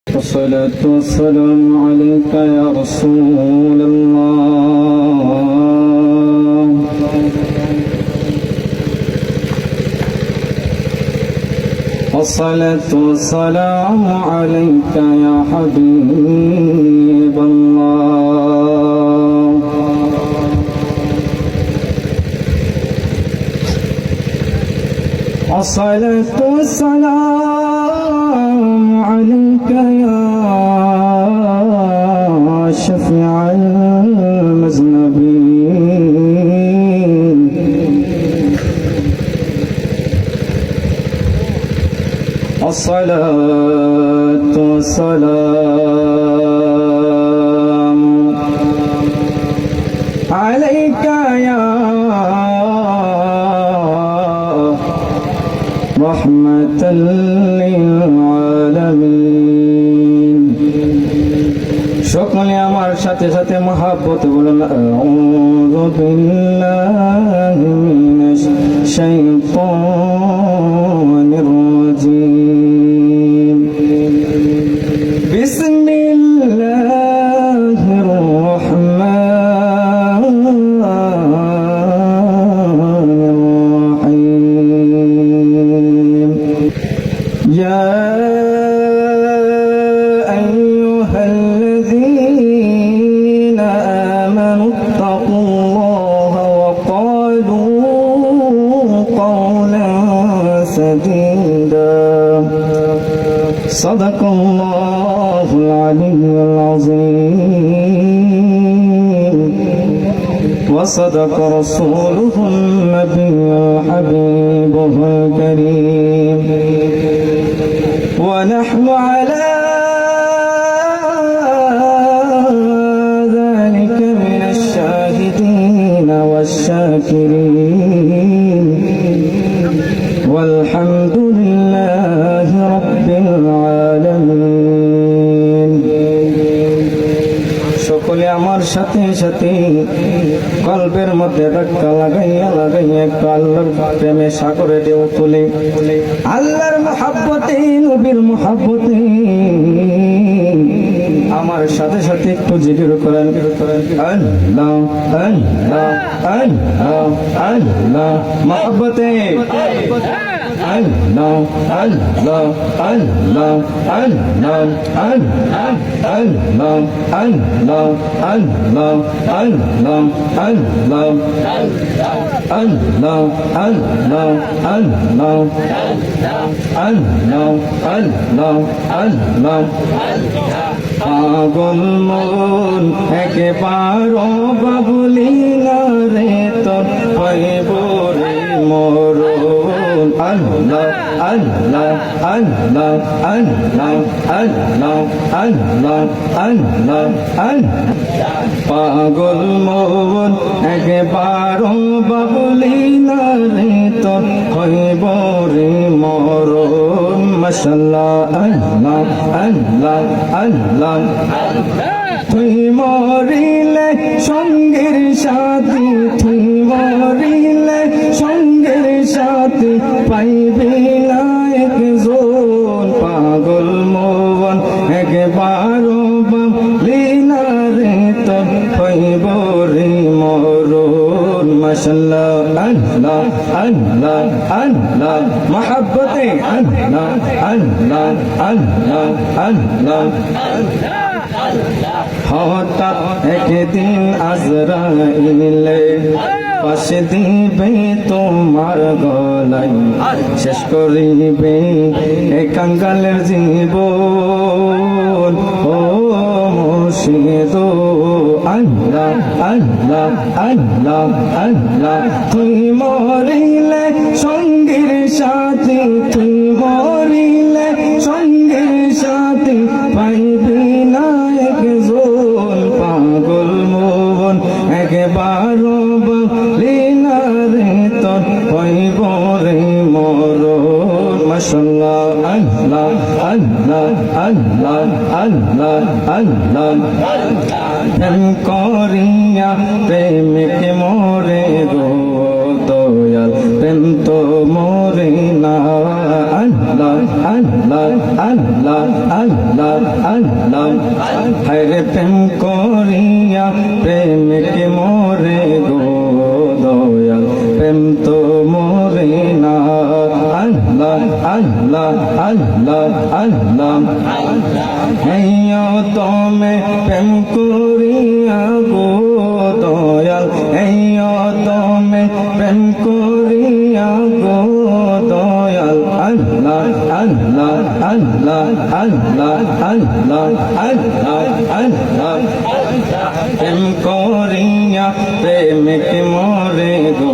والصلاة والسلام عليك يا رسول الله. والصلاة والسلام عليك يا حبيب الله. والصلاة والسلام عليك يا شفيع المذنبين. الصلاة والسلام عليك يا رحمة للعالمين. সকলে আমার সাথে সাথে মহব্বতে বলুন আউযু বিল্লাহি মিনাশ শাইতানির রাজীম। বিসমিল্লাহির রাহমানির রাহিম। ইয়া আইয়ুহাল্লাযীনা আমানু ইত্তাকুল্লাহা ওয়া ক্বালু قولا سديدا. صدق الله العلي العظيم وصدق رسوله النبي الحبيب الكريم. ونحن على ذلك من الشاهدين والشاكرين والحمد لله رب العالمين. সকলে আমার সাথে সাথে কলবের মধ্যে ধাক্কা লাগাইয়া লাগাইয়া আল্লাহর প্রেমে সাগরে ঢেউ তুলে আল্লাহর মহব্বতে নবীর মহব্বতে আমার সাথে সাথে একটু জিকির করেন আল্লাহ আল্লাহ আল্লাহ আল্লাহ মহব্বতে Allah, Allah, Allah, Allah, Allah, Allah, Allah, Allah, Allah, Allah, Allah, Allah, Allah, Allah, পাগল মন একেবারো বাবুলি না রে তোর পাইব রে মরণ। আল্লাহ আল্লাহ আল্লাহ আল্লাহ আল্লাহ আল্লাহ আল্লাহ আল্লাহ। পাগল মন একেবারো বাবুলি না রে তোর পাইব রে মরণ। মাশাআল্লাহ আল্লাহ আল্লাহ আল্লাহ। তুই মরিলে সঙ্গের সাথী, তুই মরিলে সঙ্গের সাথী পাইবি না একজন। পাগল মন একবারও বাবলি না রে তোর পাইব রে মরণ। মাশাআল্লাহ আল্লাহ আল্লাহ আল্লাহ মহব্বতে আল্লাহ আল্লাহ আল্লাহ আল্লাহ। হঠাৎ একদিন আজরাইলে পাশে দিবে তোমার গলায়, শেষ করিবে এই কাঙ্গালের জীবন। ও মুর্শিদ আল্লাহ আল্লাহ আল্লাহ আল্লাহ। তুই মরিলে সঙ্গীর সাথে, তুই মরিলে সঙ্গীর সাথে পাইবি না একজন। পাগল মন একবারও বাবলি না রে তোর পাইব রে মরণ। মাশাআল্লাহ আল্লাহ আল্লাহ আল্লাহ আল্লাহ আল্লাহ। প্রেম করিয়া প্রেমিক মোরে গো দয়াল, প্রেম তো মোরে না। আল্লাহ আল্লাহ আল্লাহ আল্লাহ আল্লাহ হরে প্রেম করিয়া প্রেমিকে মরে গো দয়াল প্রেম তো মরে না আল্লাহ আল্লাহ আল্লাহ আল্লাহ হেয় তুমি প্রেম করিয়া গো দয়াল হেয় তুমি প্রেম করিয়া গো দয়াল আল্লাহ আল্লাহ আল্লাহ আল্লাহ আল্লাহ আল্লাহ আল্লাহ প্রেম করিয়া প্রেমিক মরে গো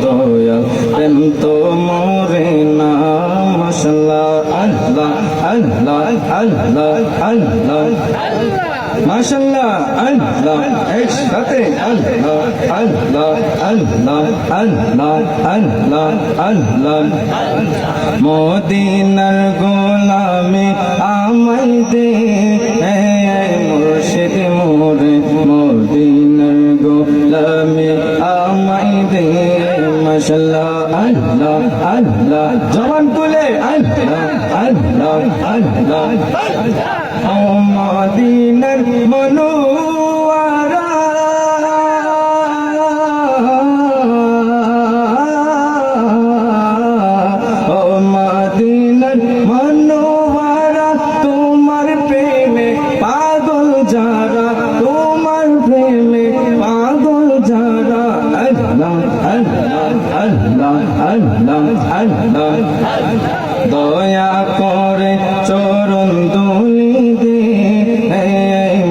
দয়াল প্রেম তো মরে না মাশাআল্লাহ আল্লাহ আল্লাহ আল্লাহ আল্লাহ মাশাআল্লাহ আল্লাহ একসাথে আল্লাহ আল্লাহ আল্লাহ আল্লাহ আল্লাহ আল্লাহ মদিনার গোলামে আমাই দে মুর্শিদ মোরে মদিনার গোলামে আমাই দে মাশাআল্লাহ আল্লাহ আল্লাহ জবান তুলে আল্লাহ আল্লাহ আল্লাহ ও মদিনার মনোয়ারা ও মদিনার মনোয়ারা তোমার প্রেমে পাগল যারা তোমার প্রেমে পাগল যারা আল্লাহ আল্লাহ আল্লাহ আল্লাহ আল্লাহ দয়া করে চরণ দুলি দে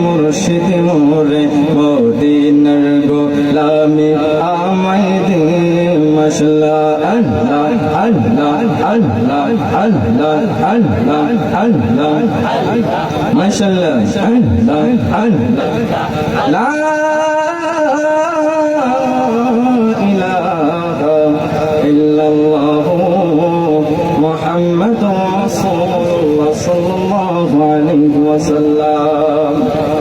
মুর্শিদ মোরে মদিনার গোলামে আমাই দে মাশাআল্লাহ আল্লাহ আল্লাহ আল্লাহ আল্লাহ আল্লাহ আল্লাহ মাশাআল্লাহ আল্লাহ আল্লাহ লা ইলাহা ইল্লাল্লাহ মুহাম্মাদুর রাসূলুল্লাহ সাল্লাল্লাহু আলাইহি ওয়াসাল্লাম